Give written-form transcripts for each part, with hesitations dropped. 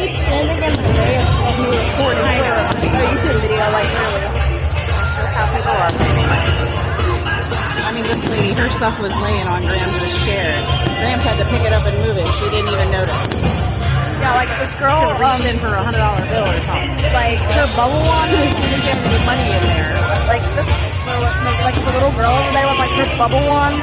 keeps standing in the way of me recording for a YouTube video, like really. That's how people are. I mean, this lady, her stuff was laying on Grams' chair. Grams had to pick it up and move it. She didn't even notice. Yeah, like this girl Reached in for $100 bill or something. like her bubble wand didn't get any money in there. Like this, like the little girl over there with like her bubble wand.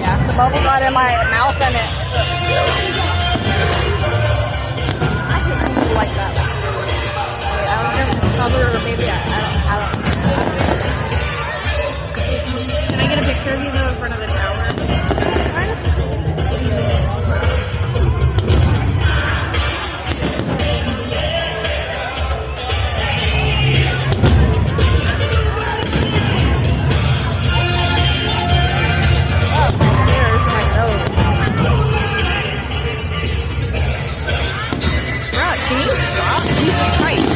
Yeah, the bubble got in my mouth and it. I hate people like that. I don't know if it's cover or maybe I don't. Can I get a picture of you though in front of the tower? Can you stop? Jesus Christ.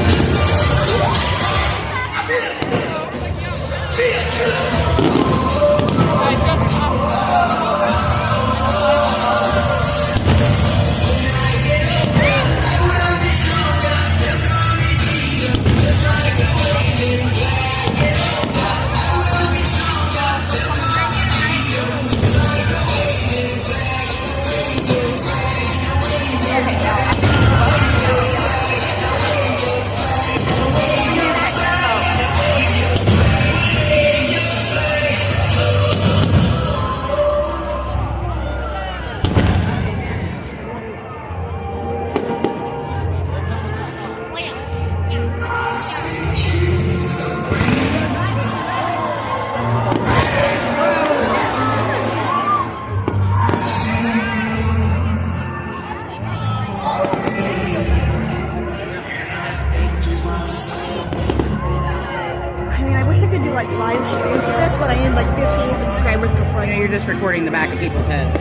Like live streams with this, but I need like 15 subscribers before I You're just recording the back of people's heads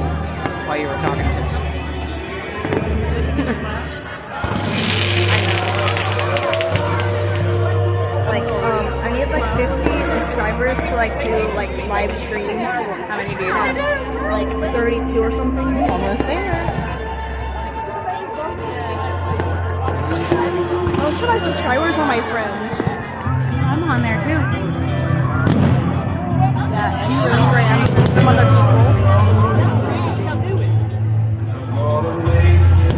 while you were talking to them. like I need like 50 subscribers to like do like live stream. How many do you have? Like 32 or something. Almost there. Most of my subscribers are my friends. I'm on there too. Yeah, and Grams and some other people.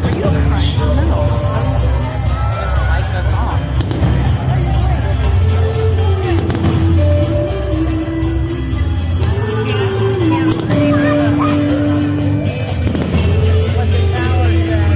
Are you crying? No. Just like the song. What the tower said.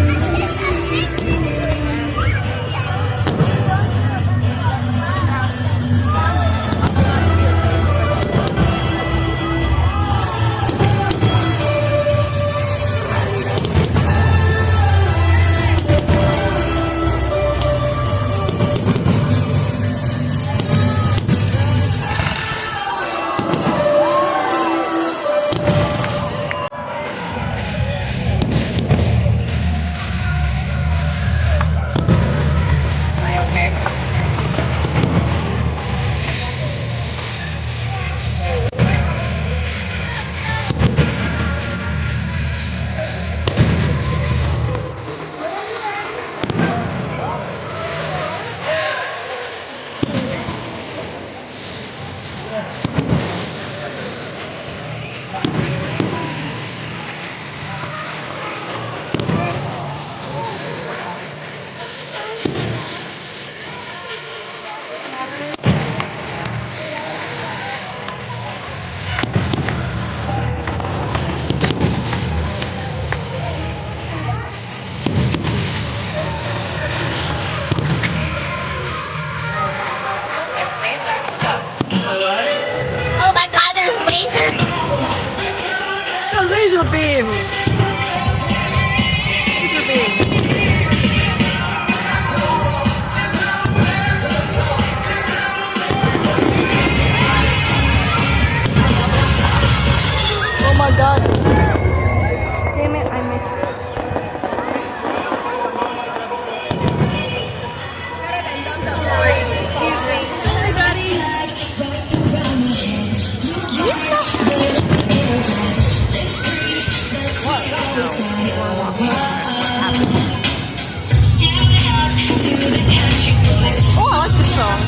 Oh my god, there's lasers! The laser beams! Laser beams. Oh my god. Damn it, I missed it. Excuse me. Hi, buddy. What? Oh, I like this song.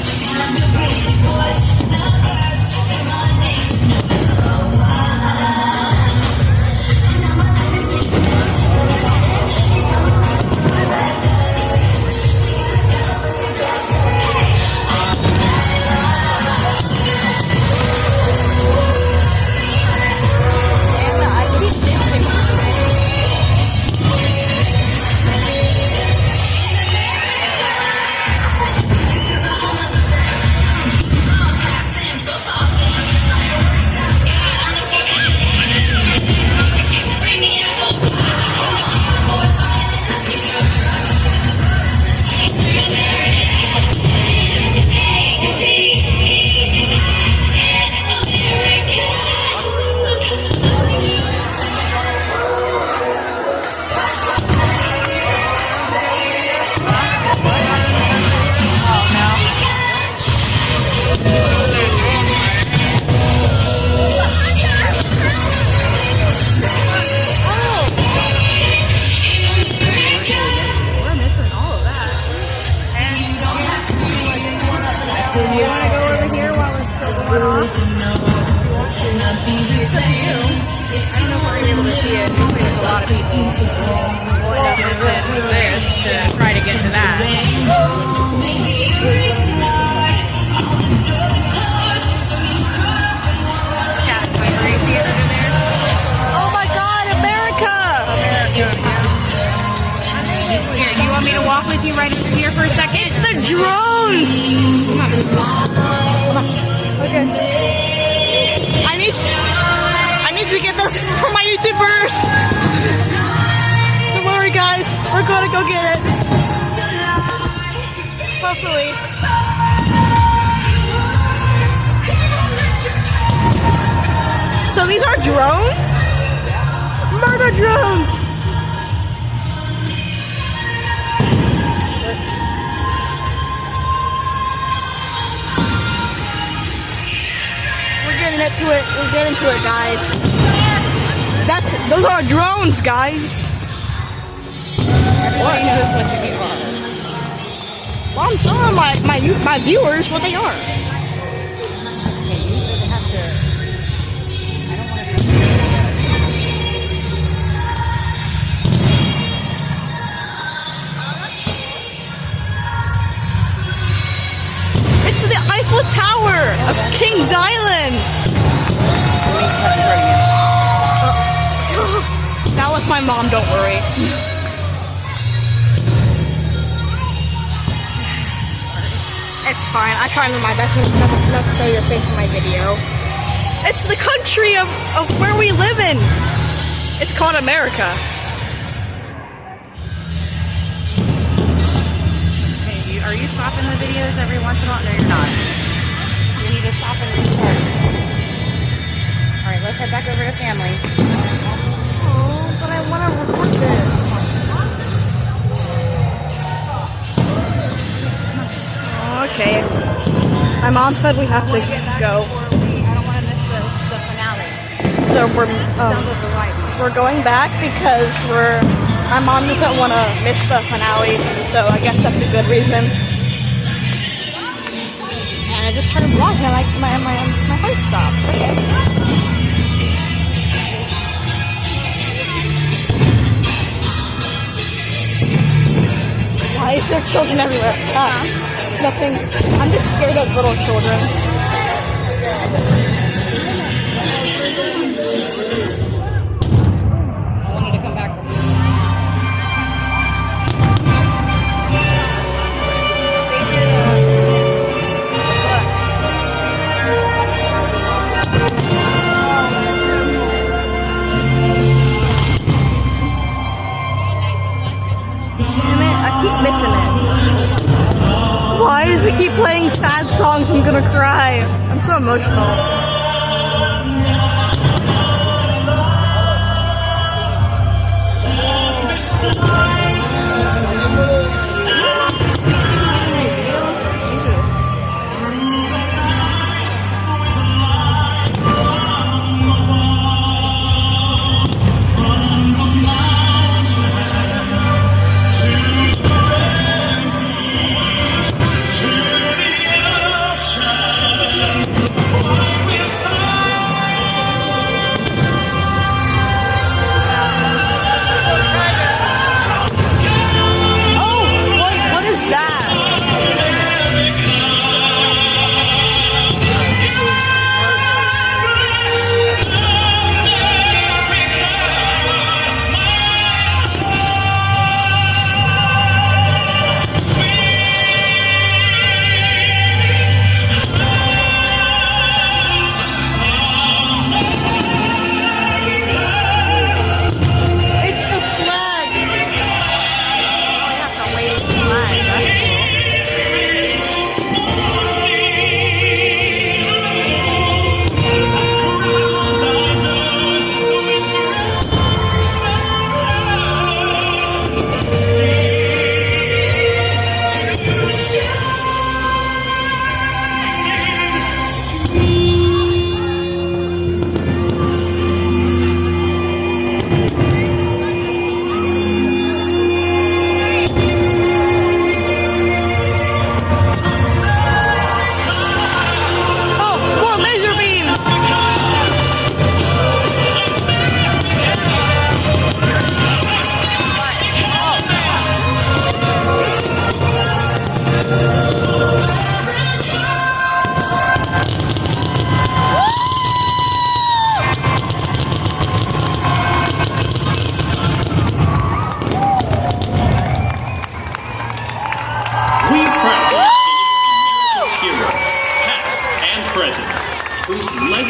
To try to get to that. Oh my God, America! Here, do you want me to walk with you right over here for a second? It's the drones! Okay. I need to get those for my YouTubers! Don't worry guys, we're gonna go get it. Hopefully. So these are drones? Murder drones! We're getting to it, guys. Those are drones, guys. Everybody knows what you are. Well, I'm telling my viewers what they are. Okay, you have to. I don't want to. It's the Eiffel Tower of Kings Island. That was my mom, don't worry. It's fine. I try my best not to show your face in my video. It's the country of where we live in. It's called America. Okay, are you stopping the videos every once in a while? No, you're not. You need to stop and restart. Alright, let's head back over to family. Oh, but I want to record this. Okay. My mom said we have to go. I don't want to miss the finale. So we're going back because my mom doesn't want to miss the finale. So I guess that's a good reason. And I just started vlogging and my heart stopped. Okay. Why is there children everywhere? Nothing. I'm just scared of little children. I wanted to come back. Damn it, I keep missing it. Why does it keep playing sad songs? I'm gonna cry. I'm so emotional.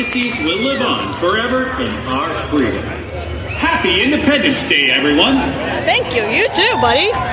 legacies will live on forever in our freedom. Happy Independence Day, everyone! Thank you. You too, buddy.